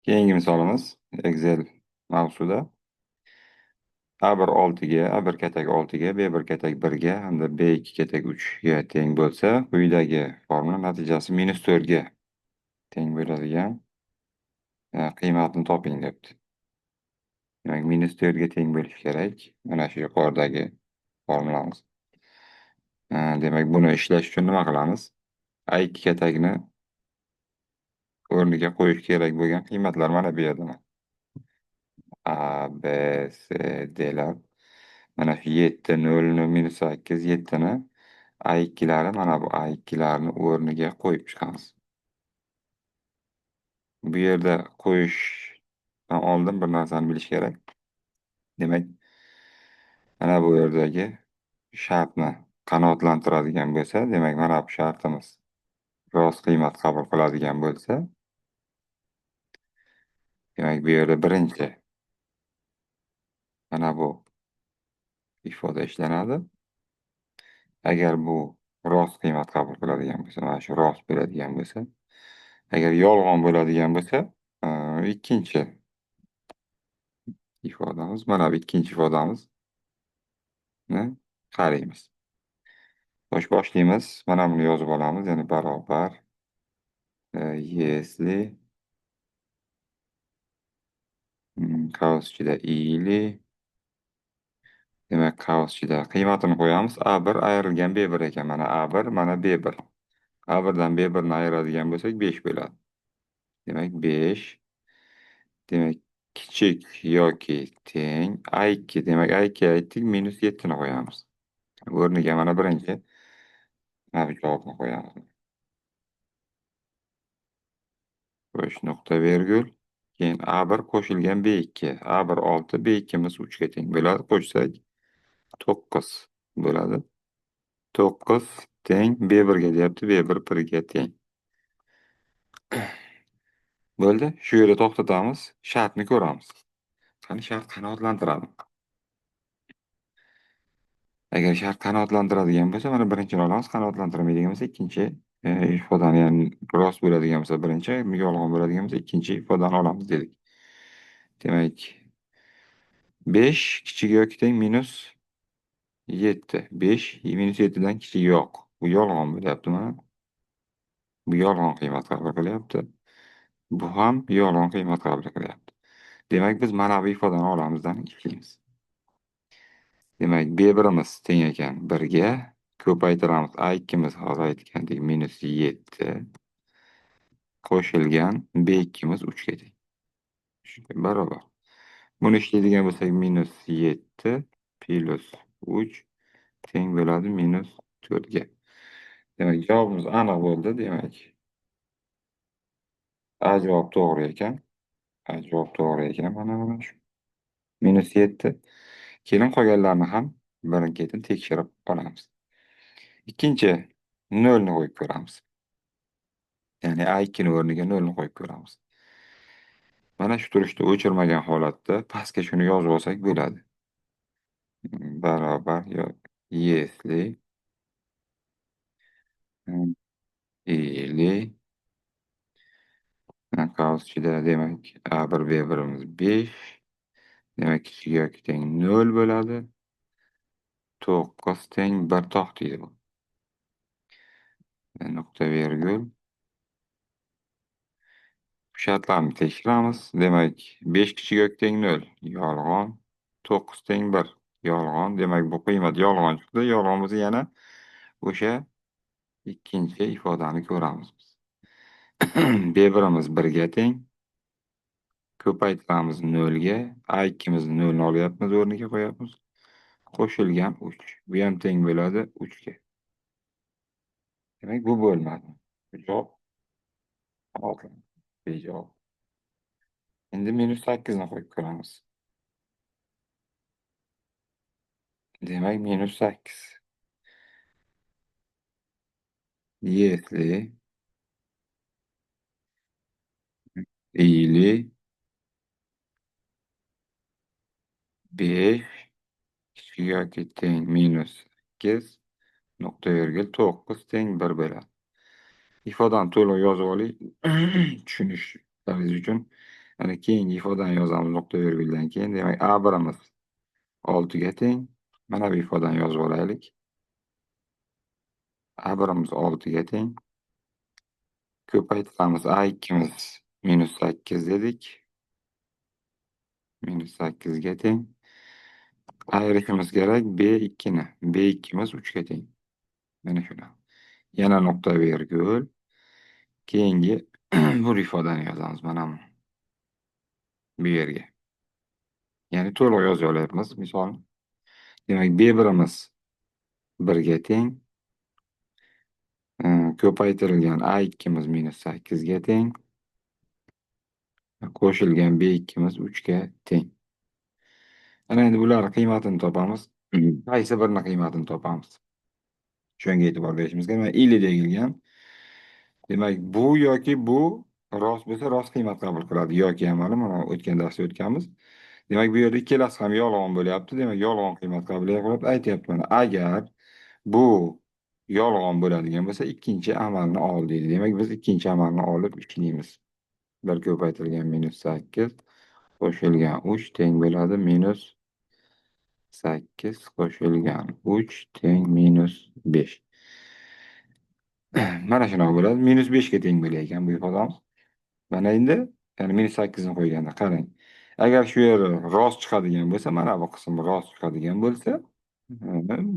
Keyingi misolimiz Excel mavzuda A1 oltiga, A1 katak oltiga, B1 katak birga hamda B2 katak uchga teng bo'lsa, quyidagi formula natijasi -4 ga teng bo'ladigan qiymatni toping debdi. Demak, -4 ga teng bo'lishi kerak. Mana shu yuqoridagi formulamiz. Demak, buni ishlash uchun nima qilamiz? A2 katakni o'rniga qo'yish kerak bo'lgan qiymatlar mana bu yerda. A, B, C, D'lar. Mana shu 7, 0, -8, 7ni A2'lari mana bu A2'larni o'rniga qo'yib chiqamiz. Bu yerda qo'yishdan oldin bir narsani bilish kerak. Demak, mana bu yerdagi shartni qanoatlantiradigan bo'lsa, demak, mana bu shartimiz rost qiymat qabul qiladigan bo'lsa, demak, bu yerda birinchi mana bu ifoda ishlanadi. Agar bu rost qiymat qabul qiladigan bo'lsa, mana shu rost bo'ladigan bo'lsa, agar yolg'on bo'ladigan bo'lsa, ikkinchi ifodamiz, mana bu ikkinchi ifodamizni qaraymiz. Xo'sh, boshlaymiz. Mana buni yozib olamiz. Ya'ni barobar если qaus ichida ili, demak, qaus ichida qiymatini qo'yamiz. A1 ayrilgan B1 ekan. Mana A1, mana B1. A1dan B1ni ayiradigan bo'lsak 5 bo'ladi. Demak, 5. Demak, kichik yoki teng A2. Demak, A2 aytdik, -7ni qo'yamiz. O'rniga mana birinchi javobni qo'yamiz. Qo'yish nuqta virgul. Keyin A1 qo'shilgan B2. A1 6, B2'miz 3 ga teng bo'ladi. Qo'shsak 9 bo'ladi. 9 teng B1 ga deyapti. B1 1 ga teng. Bo'ldi. Shu yerda to'xtatamiz. Shartni ko'ramiz. Qani shart qanoatlantiradi. Agar shart qanoatlantiradigan bo'lsa, mana birinchini olamiz. Qanoatlantirmaydigan bo'lsa, ikkinchi ifodani, ya'ni rost bo'ladigan bo'lsa birinchi, yolg'on bo'ladigan bo'lsa ikkinchi ifodani olamiz dedik. Demak, 5 kichik yoki teng -7. 5 -7dan kichik yo'q. Bu yolg'on bo'lyapti mana. Bu yolg'on qiymat qabul qilyapti. Bu ham yolg'on qiymat qabul qilyapti. Demak, biz mana bu ifodani olamizdan ishlaymiz. Demak, B1'imiz teng ekan 1 ga. Ko'paytiramiz. A2'miz hozir aytgandek -7 qo'shilgan B2'miz 3 ga teng. Shunga barobar. Buni ishlaydigan bo'lsak -7 plus 3 teng bo'ladi -4 ga. Demak, javobimiz aniq bo'ldi. Demak, A javob to'g'ri ekan. A javob to'g'ri ekan. Mana shu. -7. Keyin qolganlarni ham birin-ketin tekshirib olamiz. Ikkinchi 0 ni qo'yib ko'ramiz. Ya'ni A2 o'rniga 0 ni qo'yib ko'ramiz. Mana shu turishda o'chirmagan holatda pastga shuni yozib olsak bo'ladi. Barobar если или qaus ichida demak A1 B1'imiz 5. Demak, kichik yoki teng 0 bo'ladi. 9 teng 1 taqdir bu. Nuqta virgul. Shartlarni tekshiramiz. Demak, 5 kichik yoki teng 0 yolg'on. 9 teng 1 yolg'on. Demak, bu qiymat yolg'on chiqdi. Yolg'on bo'lsa yana o'sha ikkinchi ifodani ko'ramiz. B1'imiz 1 ga teng. Ko'paytiramiz 0 ga. A2'mizni 0 ni olyapmiz, o'rniga qo'yapmiz. Qo'shilgan 3. Bu ham teng bo'ladi 3 ga. Demak, bu bo'lmadi. Bu javob bejavob. Endi -8 ni qo'yib ko'ramiz. Demak, -8. Если или 5 kichik yoki teng -8 nuqta virgul 9 teng 1 bo'ladi. Ifodani to'liq yozib oling. Tushunishlaringiz uchun. Yana keyingi ifodani yozamiz nuqta virguldan keyin. Demak, A birimiz 6 ga teng. Mana bu ifodani yozib olaylik. A birimiz 6 ga teng. Ko'paytiramiz. A ikkimiz -8 dedik. -8 ga teng. Ayirishimiz kerak B2 ni. B2miz 3 ga teng. Mana shuna. Yana nuqta virgul. Keyingi bu ifodani yozamiz mana bu yerga. Ya'ni to'liq yoza olyapmiz misol. Demak, B birimiz 1 ga teng. Ko'paytirilgan A ikkimiz -8 ga teng. Qo'shilgan B2miz 3 ga teng. Ana endi bularning qiymatini topamiz. Qaysi birini qiymatini topamiz? Shunga e'tibor berishimiz kerak. Mana ili deyilgan. Demak, bu yoki bu rost bo'lsa rost qiymat qabul qiladi. Yoki amali mana o'tgan darsda o'tganmiz. Demak, bu yerda ikkalasi ham yolg'on bo'lyapti. Demak, yolg'on qiymat qabul qilib aytyapti mana. Agar bu yolg'on bo'ladigan bo'lsa, ikkinchi amalni ol deydi. Demak, biz ikkinchi amalni olib ishlaymiz. 1 ko'paytirilgan -8 qo'shilgan 3 teng bo'ladi -8 qo'shilgan 3 teng -5. Mana shunaqa bo'ladi. -5 ga teng bo'lar ekan bu ifodamiz. Mana endi ya'ni -8 ni qo'yganda qarang. Agar shu yeri rost chiqadigan bo'lsa, mana bu qism rost chiqadigan bo'lsa,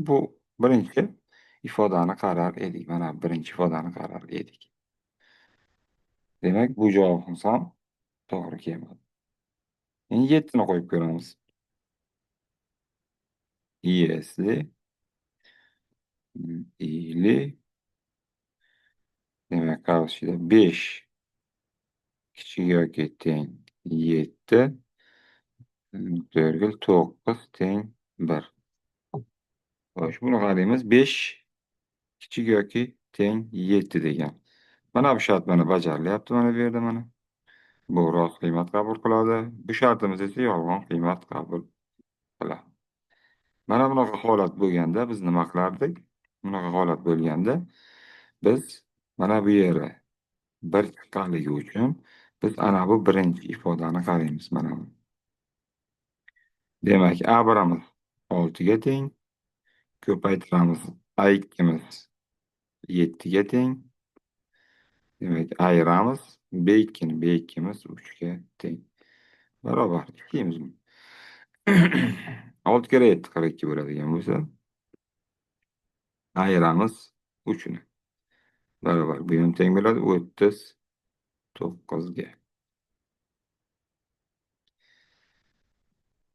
bu birinchi ifodani qarar edik. Mana birinchi ifodani qarar edik. Demak, bu javobimiz ham to'g'ri kelmadi. Endi 7 ni qo'yib ko'ramiz. Если или demak, qarshida 5 kichik yoki teng 7 9 teng 1. Xo'sh, buni qaraymiz. 5 kichik yoki teng 7 degan. Mana bu shart mana bajarilyapti mana bu yerda mana. Bu rost qiymat qabul qiladi. Bu shartimiz esa yolg'on qiymat qabul qiladi. Mana bunaqa holat bo'lganda biz nima qilardik? Bunaqa holat bo'lganda biz mana bu yeri 1 chiqqanligi uchun biz ana bu birinchi ifodani qaraymiz mana bu. Demak, A birimiz 6 ga teng. Ko'paytiramiz. A ikkimiz 7 ga teng. Demak, ayiramiz. B2 ni B2miz 3 ga teng. Barobar ishlaymiz. 6 kere 7 42 bo'ladigan bo'lsa, ayiramiz 3 ni. Barobar bu ham teng bo'ladi 39 ga.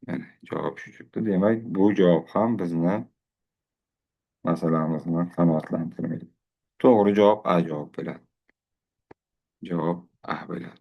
Mana javob shu chiqdi. Demak, bu javob ham bizni masalamizni qanoatlantirmaydi. To'g'ri javob A javob bo'ladi. Javob A bo'ladi.